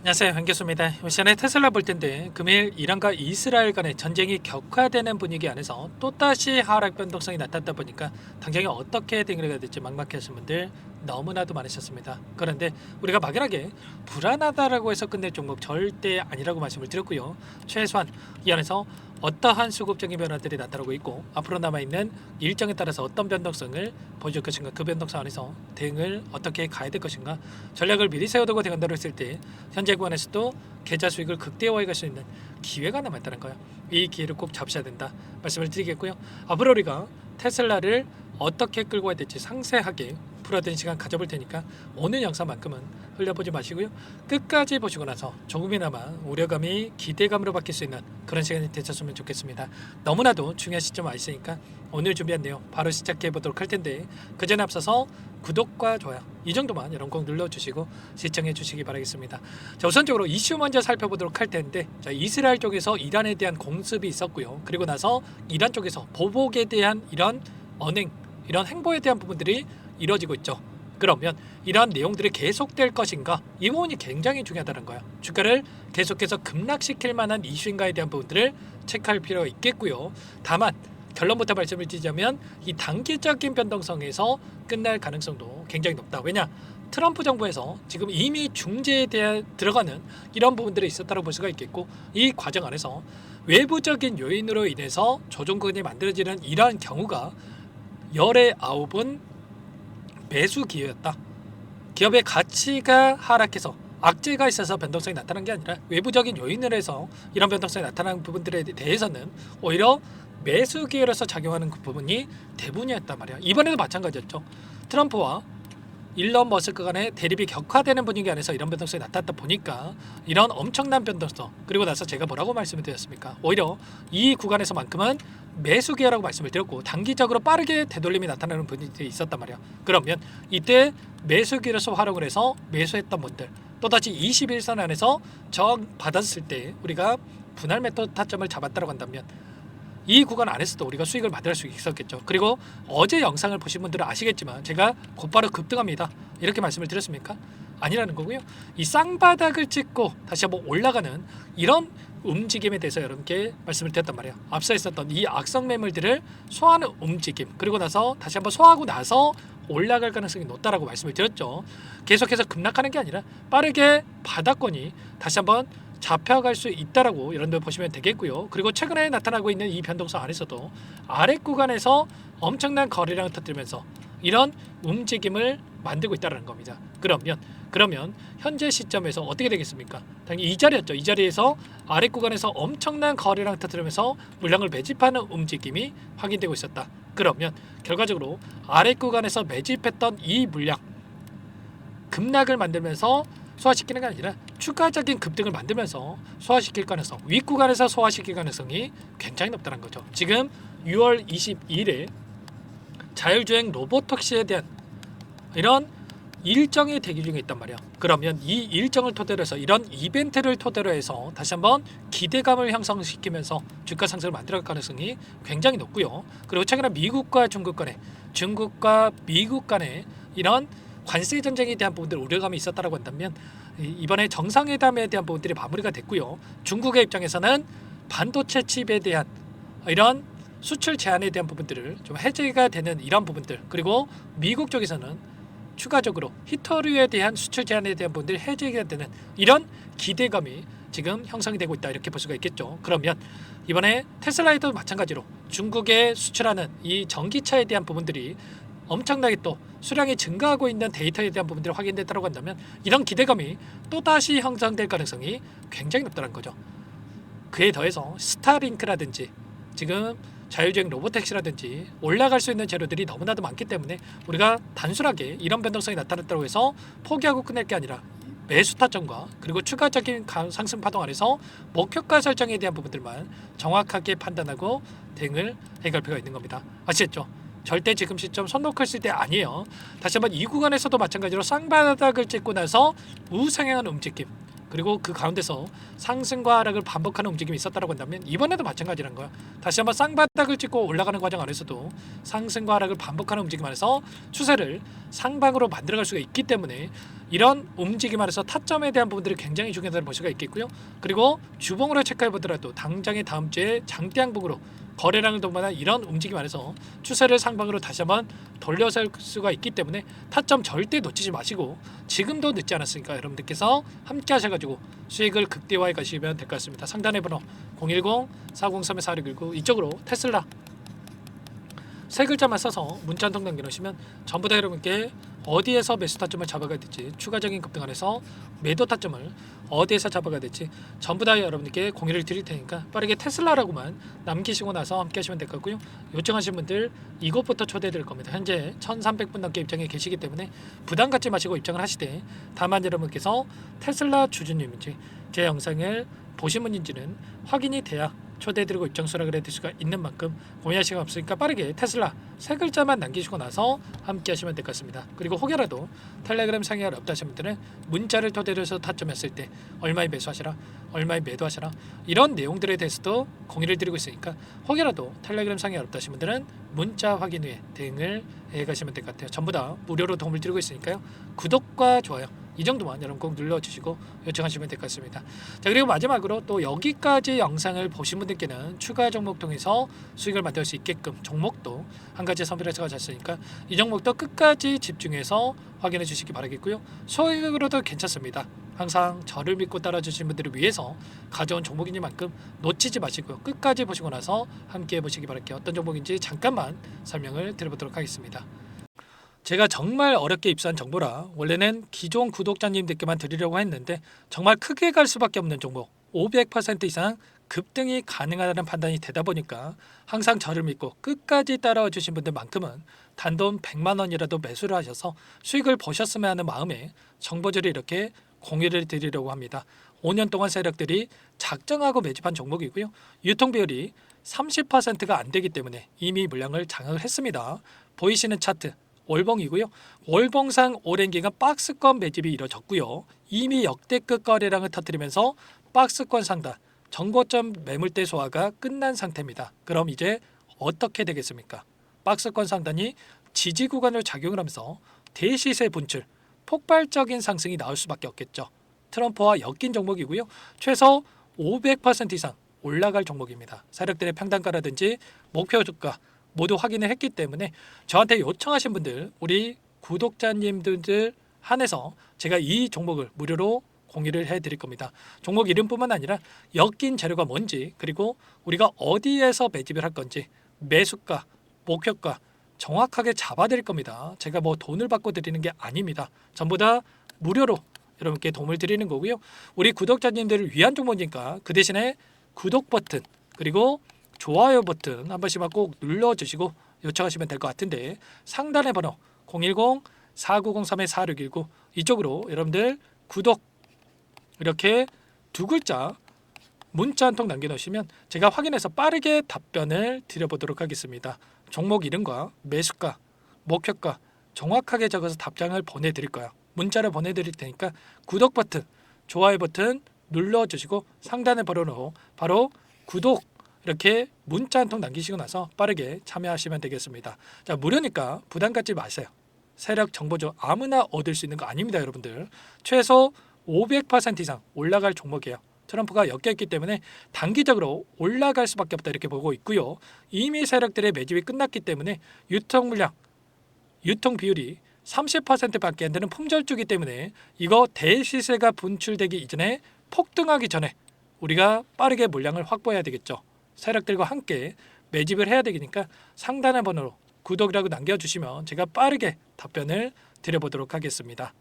안녕하세요, 한교수입니다. 이 시간에 테슬라 볼 텐데 금일 이란과 이스라엘 간의 전쟁이 격화되는 분위기 안에서 또다시 하락 변동성이 나타났다 보니까 당장에 어떻게 대응을 될지 막막해하신 분들 너무나도 많으셨습니다. 그런데 우리가 막연하게 불안하다라고 해서 끝낼 종목 절대 아니라고 말씀을 드렸고요. 최소한 이 안에서 어떠한 수급적인 변화들이 나타나고 있고 앞으로 남아있는 일정에 따라서 어떤 변동성을 보여줄 것인가, 그 변동성 안에서 대응을 어떻게 가야 될 것인가, 전략을 미리 세워두고 대응한다고 했을 때 현재 구간에서도 계좌 수익을 극대화해 갈 수 있는 기회가 남아있다는 거예요. 이 기회를 꼭 잡으셔야 된다 말씀을 드리겠고요. 앞으로 우리가 테슬라를 어떻게 끌고 가야 될지 상세하게 풀어드린 시간 가져볼 테니까 오늘 영상만큼은 흘려보지 마시고요. 끝까지 보시고 나서 조금이나마 우려감이 기대감으로 바뀔 수 있는 그런 시간이 되셨으면 좋겠습니다. 너무나도 중요한 시점 와 있으니까 오늘 준비한 내용 바로 시작해 보도록 할 텐데 그 전에 앞서서 구독과 좋아요 이 정도만 여러분 꼭 눌러주시고 시청해 주시기 바라겠습니다. 자, 우선적으로 이슈 먼저 살펴보도록 할 텐데, 자, 이스라엘 쪽에서 이란에 대한 공습이 있었고요. 그리고 나서 이란 쪽에서 보복에 대한 이런 언행, 이런 행보에 대한 부분들이 이루어지고 있죠. 그러면 이러한 내용들이 계속될 것인가, 이 부분이 굉장히 중요하다는 거예요. 주가를 계속해서 급락시킬 만한 이슈인가에 대한 부분들을 체크할 필요가 있겠고요. 다만 결론부터 말씀을 드리자면 이 단기적인 변동성에서 끝날 가능성도 굉장히 높다. 왜냐? 트럼프 정부에서 지금 이미 중재에 대해 들어가는 이런 부분들이 있었다고 볼 수가 있겠고, 이 과정 안에서 외부적인 요인으로 인해서 조정권이 만들어지는 이러한 경우가 열의 9은 매수 기회였다. 기업의 가치가 하락해서 악재가 있어서 변동성이 나타난 게 아니라 외부적인 요인으로 해서 이런 변동성이 나타나는 부분들에 대해서는 오히려 매수 기회로서 작용하는 그 부분이 대부분이었단 말이야. 이번에도 마찬가지였죠. 트럼프와 일론 머스크 간의 대립이 격화되는 분위기 안에서 이런 변동성이 나타났다 보니까 이런 엄청난 변동성, 그리고 나서 제가 뭐라고 말씀을 드렸습니까? 오히려 이 구간에서만큼은 매수 기회라고 말씀을 드렸고 단기적으로 빠르게 되돌림이 나타나는 분위기가 있었단 말이야. 그러면 이때 매수 기회로서 활용을 해서 매수했던 분들, 또다시 21선 안에서 저항 받았을 때 우리가 분할 매도 타점을 잡았다고 한다면 이 구간 안에서도 우리가 수익을 만들 수 있었겠죠. 그리고 어제 영상을 보신 분들은 아시겠지만 제가 곧바로 급등합니다 이렇게 말씀을 드렸습니까? 아니라는 거고요. 이 쌍바닥을 찍고 다시 한번 올라가는 이런 움직임에 대해서 여러분께 말씀을 드렸단 말이에요. 앞서 있었던 이 악성 매물들을 소화하는 움직임, 그리고 나서 다시 한번 소화하고 나서 올라갈 가능성이 높다라고 말씀을 드렸죠. 계속해서 급락하는 게 아니라 빠르게 바닥권이 다시 한번 잡혀갈 수 있다라고 이런 데 보시면 되겠고요. 그리고 최근에 나타나고 있는 이 변동성 안에서도 아래 구간에서 엄청난 거래량을 터뜨리면서 이런 움직임을 만들고 있다는 겁니다. 그러면 현재 시점에서 어떻게 되겠습니까? 당연히 이 자리였죠. 이 자리에서 아래 구간에서 엄청난 거래량 터뜨리면서 물량을 매집하는 움직임이 확인되고 있었다. 그러면 결과적으로 아래 구간에서 매집했던 이 물량 급락을 만들면서 소화시키는 게 아니라 추가적인 급등을 만들면서 소화시킬 가능성, 윗구간에서 소화시킬 가능성이 굉장히 높다는 거죠. 지금 6월 22일에 자율주행 로보택시에 대한 이런 일정이 대기 중에 있단 말이야. 그러면 이 일정을 토대로 해서 이런 이벤트를 토대로 해서 다시 한번 기대감을 형성시키면서 주가 상승을 만들어갈 가능성이 굉장히 높고요. 그리고 최근에 미국과 중국 간에, 중국과 미국 간에 이런 관세 전쟁에 대한 부분들 우려감이 있었다라고 한다면 이번에 정상회담에 대한 부분들이 마무리가 됐고요. 중국의 입장에서는 반도체 칩에 대한 이런 수출 제한에 대한 부분들을 좀 해제가 되는 이런 부분들, 그리고 미국 쪽에서는 추가적으로 히터류에 대한 수출 제한에 대한 부분들이 해제가 되는 이런 기대감이 지금 형성이 되고 있다 이렇게 볼 수가 있겠죠. 그러면 이번에 테슬라에도 마찬가지로 중국에 수출하는 이 전기차에 대한 부분들이 엄청나게 또 수량이 증가하고 있는 데이터에 대한 부분들이 확인됐다고 한다면 이런 기대감이 또다시 형성될 가능성이 굉장히 높다는 거죠. 그에 더해서 스타링크라든지 지금 자율주행 로보택시라든지 올라갈 수 있는 재료들이 너무나도 많기 때문에 우리가 단순하게 이런 변동성이 나타났다고 해서 포기하고 끝낼 게 아니라 매수 타점과 그리고 추가적인 상승 파동 안에서 목표가 설정에 대한 부분들만 정확하게 판단하고 대응을 해갈 필요가 있는 겁니다. 아시겠죠? 절대 지금 시점 손 놓고 있을 때 아니에요. 다시 한번 이 구간에서도 마찬가지로 쌍바닥을 찍고 나서 우상향하는 움직임, 그리고 그 가운데서 상승과 하락을 반복하는 움직임이 있었다고 한다면 이번에도 마찬가지라는 거야. 다시 한번 쌍바닥을 찍고 올라가는 과정 안에서도 상승과 하락을 반복하는 움직임 안에서 추세를 상방으로 만들어갈 수가 있기 때문에 이런 움직임 안에서 타점에 대한 부분들이 굉장히 중요하다는 볼 수가 있겠고요. 그리고 주봉으로 체크해 보더라도 당장의 다음 주에 장대양봉으로 거래량을 동반한 이런 움직임 안에서 추세를 상방으로 다시 한번 돌려설 수가 있기 때문에 타점 절대 놓치지 마시고 지금도 늦지 않았으니까 여러분들께서 함께 하셔가지고 수익을 극대화해 가시면 될 것 같습니다. 상단의 번호 010-403-4619 이쪽으로 테슬라 세 글자만 써서 문자 한 통 남겨놓으시면 전부 다 여러분께 어디에서 매수 타점을 잡아가야 될지, 추가적인 급등 안에서 매도 타점을 어디에서 잡아가야 될지 전부 다 여러분께 공유를 드릴 테니까 빠르게 테슬라라고만 남기시고 나서 함께 하시면 될 것 같고요. 요청하신 분들 이것부터 초대해 드릴 겁니다. 현재 1300분 넘게 입장해 계시기 때문에 부담 갖지 마시고 입장을 하시되, 다만 여러분께서 테슬라 주주님인지 제 영상을 보신 분인지는 확인이 돼야 초대해드리고 입장 수락을 해드릴 수가 있는 만큼 고민할 시간 없으니까 빠르게 테슬라 세 글자만 남기시고 나서 함께 하시면 될 것 같습니다. 그리고 혹여라도 텔레그램 상의가 없다 하신 분들은 문자를 토대로해서 타점했을 때 얼마에 매수하시라, 얼마에 매도하시라, 이런 내용들에 대해서도 공유를 드리고 있으니까 혹여라도 텔레그램 상의가 없다 하신 분들은 문자 확인 후에 대응을 해가시면 될 것 같아요. 전부 다 무료로 도움을 드리고 있으니까요. 구독과 좋아요 이 정도만 여러분 꼭 눌러주시고 요청하시면 될 것 같습니다. 자, 그리고 마지막으로 또 여기까지 영상을 보신 분들께는 추가 종목 통해서 수익을 만들 수 있게끔 종목도 한 가지 선별해서 가졌으니까 이 종목도 끝까지 집중해서 확인해 주시기 바라겠고요. 소액으로도 괜찮습니다. 항상 저를 믿고 따라주신 분들을 위해서 가져온 종목이니만큼 놓치지 마시고요. 끝까지 보시고 나서 함께 해보시기 바랄게요. 어떤 종목인지 잠깐만 설명을 드려보도록 하겠습니다. 제가 정말 어렵게 입수한 정보라 원래는 기존 구독자님들께만 드리려고 했는데 정말 크게 갈 수밖에 없는 종목, 500% 이상 급등이 가능하다는 판단이 되다 보니까 항상 저를 믿고 끝까지 따라와 주신 분들만큼은 단돈 100만 원이라도 매수를 하셔서 수익을 보셨으면 하는 마음에 정보들을 이렇게 공유를 드리려고 합니다. 5년 동안 세력들이 작정하고 매집한 종목이고요. 유통 비율이 30%가 안 되기 때문에 이미 물량을 장악을 했습니다. 보이시는 차트 월봉이고요. 월봉상 오랜 기간 박스권 매집이 이뤄졌고요. 이미 역대급 거래량을 터뜨리면서 박스권 상단, 정고점 매물대 소화가 끝난 상태입니다. 그럼 이제 어떻게 되겠습니까? 박스권 상단이 지지 구간을 작용을 하면서 대시세 분출, 폭발적인 상승이 나올 수밖에 없겠죠. 트럼프와 엮인 종목이고요. 최소 500% 이상 올라갈 종목입니다. 세력들의 평단가라든지 목표 주가 모두 확인을 했기 때문에 저한테 요청하신 분들, 우리 구독자님들 한해서 제가 이 종목을 무료로 공유를 해드릴 겁니다. 종목 이름뿐만 아니라 엮인 재료가 뭔지, 그리고 우리가 어디에서 매집을 할 건지, 매수가, 목표가 정확하게 잡아드릴 겁니다. 제가 뭐 돈을 받고 드리는 게 아닙니다. 전부 다 무료로 여러분께 도움을 드리는 거고요. 우리 구독자님들을 위한 종목이니까 그 대신에 구독 버튼 그리고 좋아요 버튼 한 번씩만 꼭 눌러주시고 요청하시면 될 것 같은데, 상단의 번호 010-4903-4619 이쪽으로 여러분들 구독 이렇게 두 글자 문자 한 통 남겨놓으시면 제가 확인해서 빠르게 답변을 드려보도록 하겠습니다. 종목 이름과 매수가, 목표가 정확하게 적어서 답장을 보내드릴 거예요. 문자를 보내드릴 테니까 구독 버튼, 좋아요 버튼 눌러주시고 상단의 번호로 바로 구독 이렇게 문자 한 통 남기시고 나서 빠르게 참여하시면 되겠습니다. 자, 무료니까 부담 갖지 마세요. 세력 정보죠. 아무나 얻을 수 있는 거 아닙니다, 여러분들. 최소 500% 이상 올라갈 종목이에요. 트럼프가 엮여있기 때문에 단기적으로 올라갈 수밖에 없다 이렇게 보고 있고요. 이미 세력들의 매집이 끝났기 때문에 유통 물량, 유통 비율이 30%밖에 안 되는 품절주기 때문에 이거 대시세가 분출되기 이전에 폭등하기 전에 우리가 빠르게 물량을 확보해야 되겠죠. 세력들과 함께 매집을 해야 되니까 상단의 번호로 구독이라고 남겨주시면 제가 빠르게 답변을 드려보도록 하겠습니다.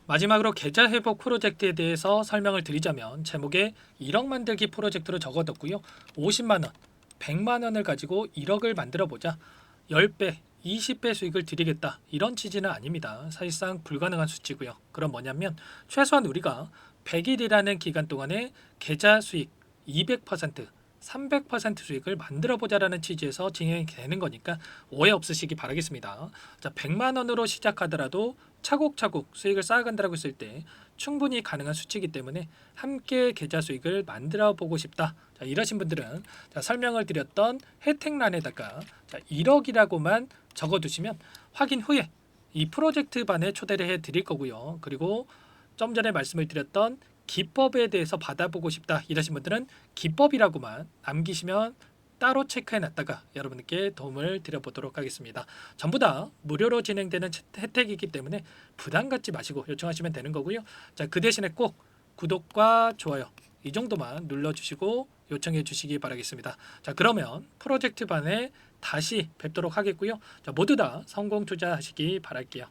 마지막으로 계좌 회복 프로젝트에 대해서 설명을 드리자면 제목에 1억 만들기 프로젝트로 적어뒀고요. 50만 원, 100만 원을 가지고 1억을 만들어보자. 10배, 20배 수익을 드리겠다. 이런 취지는 아닙니다. 사실상 불가능한 수치고요. 그럼 뭐냐면 최소한 우리가 100일이라는 기간 동안에 계좌 수익 200%, 300% 수익을 만들어보자라는 취지에서 진행이 되는 거니까 오해 없으시기 바라겠습니다. 자, 100만 원으로 시작하더라도 차곡차곡 수익을 쌓아간다고 했을 때 충분히 가능한 수치이기 때문에 함께 계좌 수익을 만들어 보고 싶다. 자, 이러신 분들은 자, 설명을 드렸던 혜택란에다가 자, 1억이라고만 적어두시면 확인 후에 이 프로젝트 반에 초대를 해 드릴 거고요. 그리고 좀 전에 말씀을 드렸던 기법에 대해서 받아보고 싶다 이러신 분들은 기법이라고만 남기시면 따로 체크해 놨다가 여러분께 도움을 드려보도록 하겠습니다. 전부 다 무료로 진행되는 혜택이기 때문에 부담 갖지 마시고 요청하시면 되는 거고요. 자, 그 대신에 꼭 구독과 좋아요 이 정도만 눌러주시고 요청해 주시기 바라겠습니다. 자, 그러면 프로젝트 반에 다시 뵙도록 하겠고요. 자, 모두 다 성공 투자하시기 바랄게요.